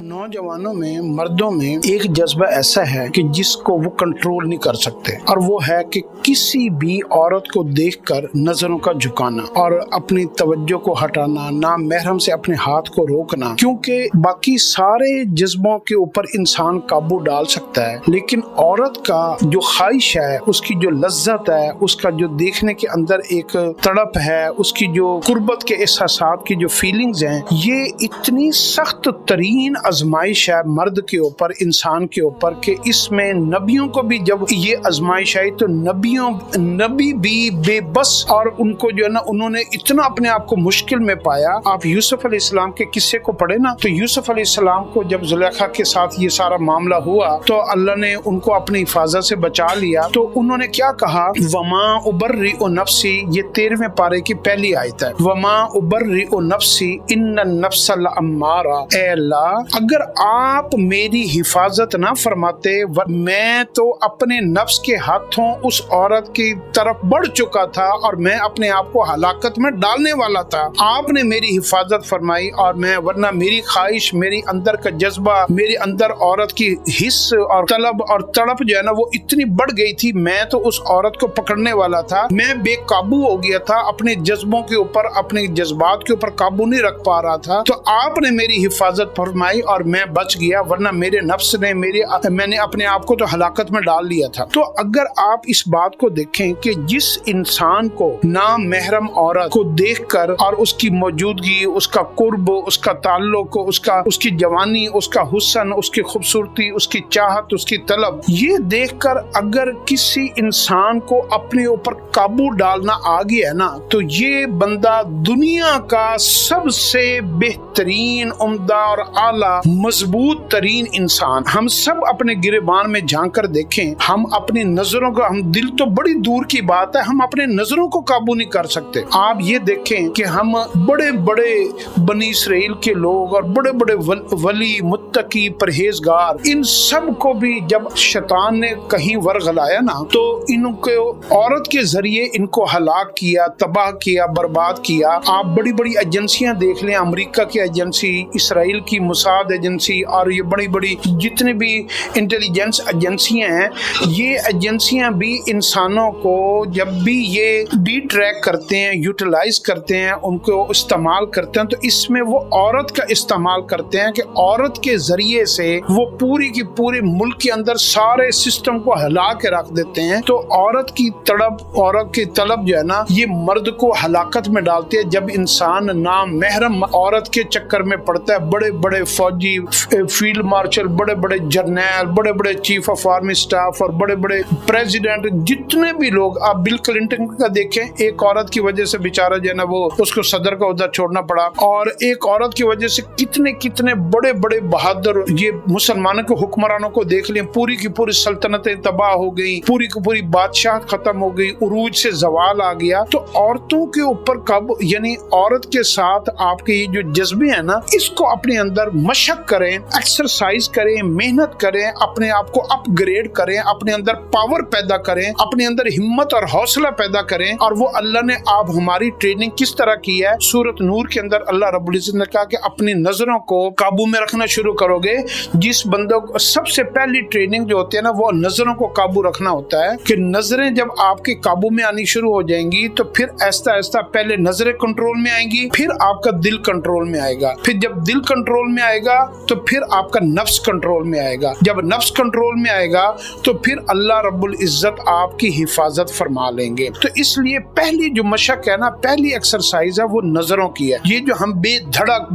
नौजवानों में, मर्दों में एक जज्बा ऐसा है कि जिसको वो कंट्रोल नहीं कर सकते, और वो है कि किसी भी औरत को देखकर नजरों का झुकाना और अपनी तवज्जो को हटाना, ना महरम से अपने हाथ को रोकना। क्योंकि बाकी सारे जज्बों के ऊपर इंसान काबू डाल सकता है, लेकिन औरत का जो ख्वाहिश है, उसकी जो लज्जत है, उसका जो देखने के अंदर एक तड़प है, उसकी जो कुर्बत के एहसासात की जो फीलिंग्स हैं, ये इतनी सख्त तरीन आजमाइश है मर्द के ऊपर, इंसान के ऊपर, कि इसमें नबियों को भी जब ये आजमाइश आई तो नबी भी बेबस, और उनको जो है ना, उन्होंने इतना अपने आप को मुश्किल में पाया। आप यूसुफ अलैहिस्सलाम के किस्से को पढ़े ना, तो यूसुफ अलैहिस्सलाम को जब जुलेखा के साथ ये सारा मामला हुआ तो अल्लाह ने उनको अपनी हिफाजत से बचा लिया। तो उन्होंने क्या कहा, वमा उबर्रिउ नफ्सी, ये 13वें पारे की पहली आयत है, वमा उबर्रिउ नफ्सी इन्नन नफ्सा लअम्मारा, ऐ अल्लाह अगर आप मेरी हिफाजत ना फरमाते, मैं तो अपने नफ्स के हाथों उस औरत की तरफ बढ़ चुका था और मैं अपने आप को हलाकत में डालने वाला था। आपने मेरी हिफाजत फरमाई और मैं, वरना मेरी ख्वाहिश, मेरी अंदर का जज्बा, मेरे अंदर औरत की हिस्स और तलब और तड़प जो है ना, वो इतनी बढ़ गई थी, मैं तो उस औरत को पकड़ने वाला था, मैं बेकाबू हो गया था, अपने जज्बों के ऊपर, अपने जज्बात के ऊपर काबू नहीं रख पा रहा था। तो आपने मेरी हिफाजत फरमाई और मैं बच गया, वरना मेरे नफ्स ने मैंने अपने आप को तो हलाकत में डाल लिया था। तो अगर आप इस बात को देखें कि जिस इंसान को ना महरम औरत को देखकर और उसकी मौजूदगी, उसका कुर्ब, उसका ताल्लुक, उसकी जवानी, उसका हुस्न, उसकी खूबसूरती, उसकी चाहत, उसकी तलब, ये देखकर अगर किसी इंसान को अपने ऊपर काबू डालना आ गया ना, तो ये बंदा दुनिया का सबसे बेहतरीन, उम्दा और आला, मजबूत तरीन इंसान। हम सब अपने गिरेबान में झांक कर देखें, हम अपनी नजरों का, हम दिल तो बड़ी दूर की बात है, हम अपने नजरों को काबू नहीं कर सकते। आप ये देखें कि हम बड़े बड़े बनी इसराइल के लोग और बड़े बड़े वली, मुत्तकी, परहेजगार, इन सब को भी जब शैतान ने कहीं वर्गलाया ना, तो इनको औरत के जरिए इनको हलाक किया, तबाह किया, बर्बाद किया। आप बड़ी बड़ी एजेंसियां देख लें, अमेरिका की एजेंसी, इसराइल की मुसाद एजेंसी, और ये बड़ी बड़ी जितनी भी इंटेलिजेंस एजेंसियां हैं, ये एजेंसियां भी इंसानों को जब भी ये डी ट्रैक करते हैं, यूटिलाइज करते हैं, उनको इस्तेमाल करते हैं, तो इसमें वो औरत का इस्तेमाल करते हैं कि औरत के जरिए से वो पूरी की पूरी मुल्क के अंदर सारे सिस्टम को हिला के रख देते हैं। तो औरत की तड़प, औरत की तलब जो है ना, ये मर्द को हलाकत में डालती है। जब इंसान नाम महरम औरत के चक्कर में पड़ता है, बड़े बड़े फौजी, फील्ड मार्शल, बड़े बड़े जर्नल, बड़े बड़े चीफ ऑफ आर्मी स्टाफ और बड़े बड़े प्रेसिडेंट, जितने भी लोग, आप बिल क्लिंटन का देखें, एक औरत की वजह से बेचारा जो है ना, वो उसको सदर का ओहदा छोड़ना पड़ा, और एक औरत की वजह से कितने कितने बड़े बड़े बहादुर ये मुसलमानों के हुक्मरानों को देख लिया, पूरी की पूरी सल्तनतें तबाह हो गई, पूरी की पूरी बादशाह खत्म हो गई, उरूज से जवाल आ गया। तो औरतों के ऊपर कब, यानी औरत के साथ आपके ये जो जज्बे हैं ना, इसको अपने अंदर मशक करें, एक्सरसाइज करें, मेहनत करें, अपने आप को अपग्रेड करें, अपने अंदर पावर पैदा करें, अपने अंदर हिम्मत और हौसला पैदा करें। और वो अल्लाह ने आप हमारी ट्रेनिंग किस तरह की है, सूरत नूर के अंदर अल्लाह रब्बुल इज्जत ने कहा कि अपनी नजरों को काबू में रखना शुरू करोगे। जिस बंदों को सबसे पहली ट्रेनिंग जो होती है ना, वो नजरों को काबू रखना होता है, कि नजरें जब आपके काबू में आनी शुरू हो जाएंगी तो फिर ऐसा ऐसा पहले नजरें कंट्रोल में आएंगी, फिर आपका दिल कंट्रोल में आएगा, फिर जब दिल कंट्रोल में आएगा तो फिर आपका नफ्स कंट्रोल में आएगा, जब नफ्स कंट्रोल में आएगा तो फिर अल्लाह रब्बुल इज्जत आपकी हिफाजत फरमा लेंगे। तो इसलिए पहली जो मशक है ना, पहली एक्सरसाइज है, वो नजरों की है। ये जो हम बेधड़क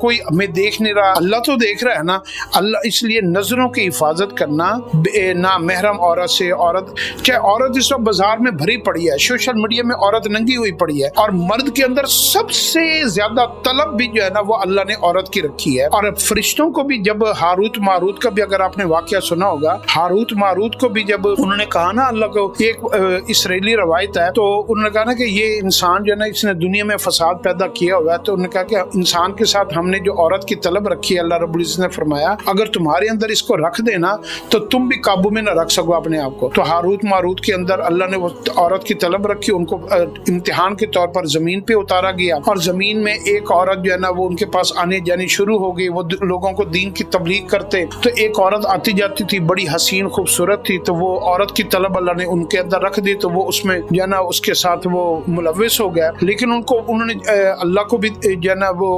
कोई हमें देख नहीं रहा, अल्लाह तो देख रहा है ना, अल्लाह, इसलिए नजरों की हिफाजत करना ना महरम औरत से। औरत चाहे औरत इस वक्त बाजार में भरी पड़ी है, सोशल मीडिया में औरत नंगी हुई पड़ी है, और मर्द के अंदर सबसे ज्यादा तलब भी जो है ना, वो अल्लाह ने औरत की रखी है। और फरिश्तों को भी, जब हारूत मारूत का भी अगर आपने वाकया सुना होगा, हारूत मारूत को भी जब उन्होंने कहा ना, अल्लाह को, एक इसराइली रवायत है, तो उन्होंने कहा ना कि ये इंसान जो है ना, इसने दुनिया में फसाद पैदा किया हुआ है। तो उन्होंने कहा कि इंसान के साथ हमने जो औरत की तलब रखी है, अल्लाह रब्बुल इज्जत ने फरमाया अगर तुम्हारे अंदर इसको रख देना तो तुम भी काबू में न रख सको अपने आप को। तो हारूत मारूत के अंदर अल्लाह ने वो औरत की तलब रखी, उनको इम्तिहान के तौर पर जमीन पे उतारा गया, और जमीन में एक औरत जो है ना, वो उनके पास आने जानी शुरू हो गई, वो लोगों को दीन की तबलीग करते। तो एक औरत आती जाती थी, बड़ी हसीन खूबसूरत थी, तो वो औरत की तलब अल्लाह ने उनके अंदर रख दी, तो वो उसमें जो है ना उसके साथ वो मुलव्विस हो गया। लेकिन उन्होंने अल्लाह को भी जो है ना वो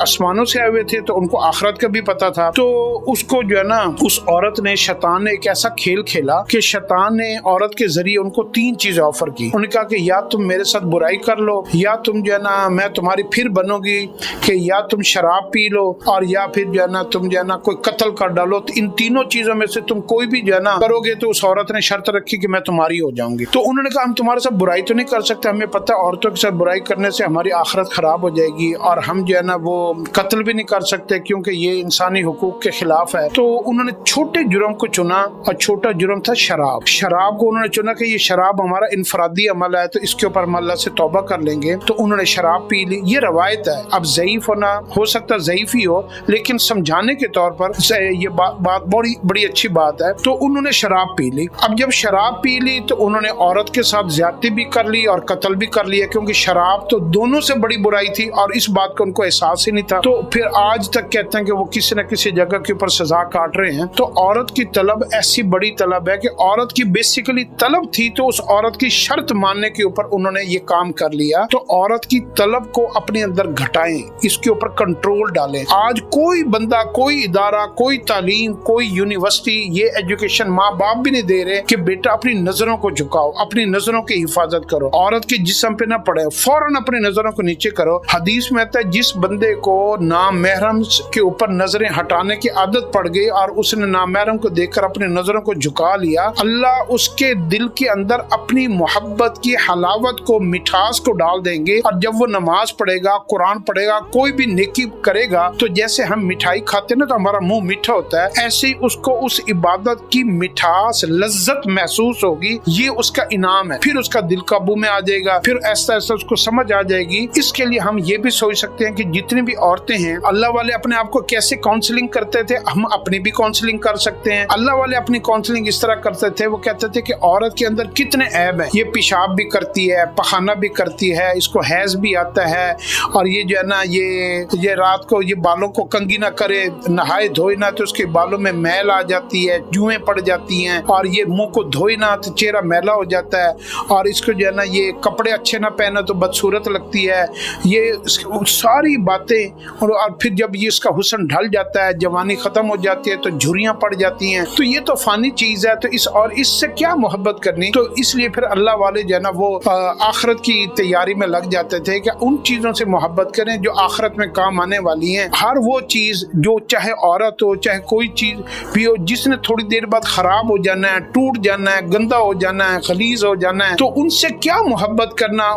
आसमानों से आए हुए थे, तो उनको आखिरत का भी पता था। तो उसको जो है ना उस औरत ने, शैतान ने एक ऐसा खेल खेला कि शैतान ने औरत के जरिए उनको 3 चीजें ऑफर की। उन्होंने कहा कि या तुम मेरे साथ बुराई कर लो, या तुम जो है ना मैं तुम्हारी फिर बनोगी, कि या तुम शराब पी लो, और या फिर जो है ना तुम जो है ना कोई कत्ल कर डालो। तो इन तीनों चीजों में से तुम कोई भी जो है ना करोगे तो उस औरत ने शर्त रखी कि मैं तुम्हारी हो जाऊंगी। तो उन्होंने कहा हम तुम्हारे साथ बुराई तो नहीं कर सकते, हमें पता है औरतों के साथ बुराई करने से हमारी आखिरत खराब हो जाएगी, और हम जो है ना वो कत्ल भी नहीं कर सकते क्योंकि ये इंसानी हुकूक के खिलाफ है। तो उन्होंने छोटे जुर्म को चुना, और छोटा जुर्म था शराब। शराब को उन्होंने चुना कि ये शराब हमारा इनफरादी अमल है, तो इसके ऊपर हम अल्लाह से तौबा कर लेंगे। तो उन्होंने शराब पी ली। ये रवायत है, अब ज़ईफ होना हो सकता ज़ईफ ही हो, लेकिन समझाने के तौर पर ये बात बड़ी अच्छी बात है। तो उन्होंने शराब पी ली। अब जब शराब पी ली तो उन्होंने औरत के साथ ज्यादती भी कर ली और कत्ल भी कर लिया, क्योंकि शराब तो दोनों से बड़ी बुराई थी और इस बात का उनको एहसास ही नहीं था। तो फिर आज तक कहते हैं कि वो किसी न किसी जगह के ऊपर सजा काट रहे हैं। तो औरत की तलब ऐसी बड़ी तलब है कि औरत की बेसिकली तलब थी, तो उस औरत की शर्त मानने के ऊपर उन्होंने ये काम कर लिया। तो औरत की तलब को अपने अंदर घटाएं, इसके ऊपर कंट्रोल डालें। आज कोई बंदा, कोई इदारा, कोई तालीम, कोई यूनिवर्सिटी ये एजुकेशन माँ बाप भी नहीं दे रहे कि बेटा अपनी नजरों को झुकाओ, अपनी नजरों की हिफाजत करो, औरत के जिस्म पे ना पड़े, फौरन अपनी नजरों को नीचे करो। हदीस में आता है जिस बंदे को नामहरम के ऊपर नजरें हटाने की आदत पड़ गई और उसने नामहरम को देखकर अपनी नजरों को झुका लिया, अल्लाह उसके दिल के अंदर अपनी मोहब्बत की हलावत को, मिठास को डाल देंगे। और जब वो नमाज पढ़ेगा, कुरान पढ़ेगा, कोई भी नेकी करेगा, तो जैसे हम मिठाई खाते ना तो हमारा मुंह मीठा होता है, ऐसे ही उसको उस इबादत की मिठास, लज्जत महसूस होगी। ये उसका इनाम है। फिर उसका दिल काबू में आ जाएगा, फिर ऐसा ऐसा उसको समझ आ जाएगी। इसके लिए हम ये भी सोच सकते हैं कि जितनी भी औरतें हैं, अल्लाह वाले अपने आप को कैसे काउंसलिंग करते थे, हम अपनी भी काउंसलिंग कर सकते हैं। अल्लाह वाले अपनी काउंसलिंग इस तरह करते थे, वो कहते थे कि औरत के अंदर कितने ऐब हैं, ये पेशाब भी करती है, पखाना भी करती है, इसको हैज भी आता है, और ये जो है ना ये रात को ये बालों को कंघी ना करे, नहाए धोए ना तो उसके बालों में मैल आ जाती है, जुएं पड़ जाती हैं, और ये मुंह को धोए ना तो चेहरा मैला हो जाता है, और इसको जो है ना ये कपड़े अच्छे ना पहने तो बदसूरत लगती है। ये सारी बातें, और फिर जब ये इसका हुस्न ढल जाता है, जवानी खत्म हो जाती है, तो झुर्रियां पड़ जाती हैं। तो ये तो फानी चीज है, तो इससे क्या मोहब्बत करनी। तो इसलिए फिर अल्लाह वाले जो है ना वो आखिरत की तैयारी में लग जाते थे कि उन चीजों से मोहब्बत करें जो आखिरत में काम आने वाली हैं। हर वो चीज जो चाहे औरत हो, चाहे कोई चीज भी हो, जिसने थोड़ी देर बाद खराब हो जाना है, टूट जाना है, गंदा हो जाना है, खलीज हो जाना है, तो उनसे क्या मोहब्बत करना,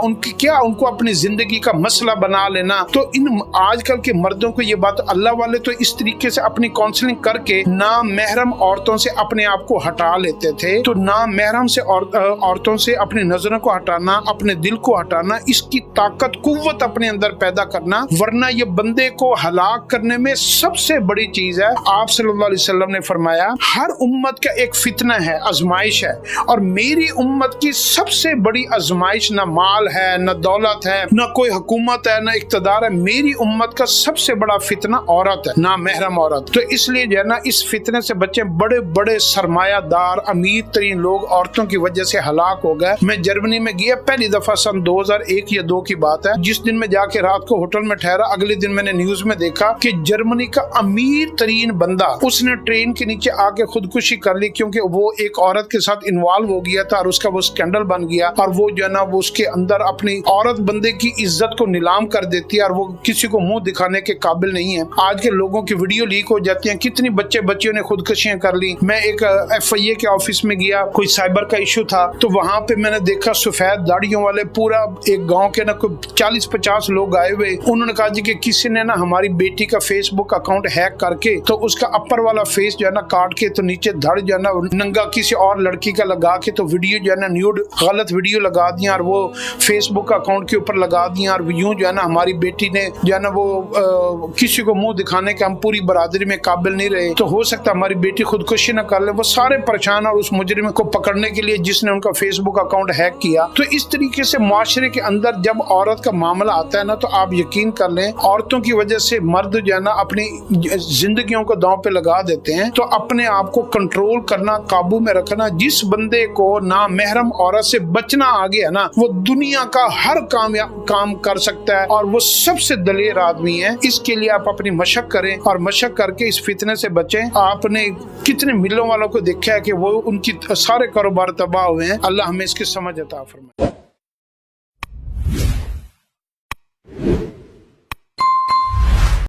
उनको अपनी जिंदगी का मसला बना लेना। तो इन आजकल के मर्दों को ये बात, अल्लाह वाले तो इस तरीके से अपनी काउंसलिंग करके नामहरम औरतों से अपने आप को हटा लेते थे। तो नामहरम से औरतों से अपनी नजरों को हटाना, अपने दिल को हटाना, इसकी ताकत, कुव्वत अपने अंदर पैदा करना, वरना ये बंदे को हलाक करने में सबसे बड़ी चीज है। आप सल्लल्लाहु अलैहि वसल्लम ने फरमाया हर उम्मत का एक फितना है, आजमाइश है, और मेरी उम्मत की सबसे बड़ी आजमाइश न माल है, न दौलत है, न कोई हुकूमत है, न इक्तदार है। मेरी उम्मत का सबसे बड़ा फितना औरत है, ना महरम औरत। तो इसलिए जो है ना इस फितने से बच्चे, बड़े बड़े सरमायादार अमीर तरीन लोग औरतों की वजह से हलाक हो गए। मैं जर्मनी में गया पहली दफा सन 2001 या 2 की बात है। जिस दिन मैं जाके रात को होटल में ठहरा, अगले दिन मैंने न्यूज में देखा कि जर्मनी का अमीर तरीन बंदा, उसने ट्रेन के नीचे आके खुदकुशी कर ली, क्योंकि वो एक औरत के साथ इन्वॉल्व हो गया था और उसका वो स्कैंडल बन गया, और वो जो है ना वो उसके अंदर अपनी औरत बंदे की इज्जत को नीलाम कर देती है, और वो किसी को मुंह दिखाने के काबिल नहीं है। आज के लोगों की वीडियो लीक हो जाती है, कितनी बच्चियों ने खुदकुशियां कर ली। मैं एक FIA के ऑफिस में गया, कोई साइबर का इशू था, तो वहां पे मैंने देखा सफेद दाढ़ियों वाले पूरा एक गांव के ना कोई 40-50 लोग आए हुए। उन्होंने कहा जी कि किसी ने ना हमारी बेटी का फेसबुक अकाउंट हैक करके तो उसका अपर वाला फेस जो है ना काट के, तो नीचे धड़ जो है ना नंगा किसी और लड़की का लगा के, तो वीडियो जो है ना न्यूड गलत वीडियो लगा दिया और वो फेसबुक अकाउंट के ऊपर लगा दिया। और यूं जो है ना हमारी बेटी ने जो है ना वो किसी को मुंह दिखाने के हम पूरी बरादरी में काबिल नहीं रहे, तो हो सकता हमारी बेटी खुदकुशी न कर ले। वो सारे परेशान, और उस मुजरिम को पकड़ने के लिए जिसने उनका फेसबुक अकाउंट हैक किया। तो इस तरीके से मुआशरे के अंदर जब औरत का मामला आता है ना, तो आप यकीन कर लें औरतों की वजह से से मर्द जो है ना अपनी जिंदगियों को दांव पे लगा देते हैं। तो अपने आप को कंट्रोल करना, काबू में रखना। जिस बंदे को ना महरम औरत से बचना आ गया ना, वो दुनिया का हर काम कर सकता है और वो सबसे दलेर आदमी है। इसके लिए आप अपनी मशक करें और मशक करके इस फितने से बचें। आपने कितने मिलों वालों को देखा है कि वो उनकी सारे कारोबार तबाह हुए हैं। अल्लाह हमें इसकी समझ अता फरमाए।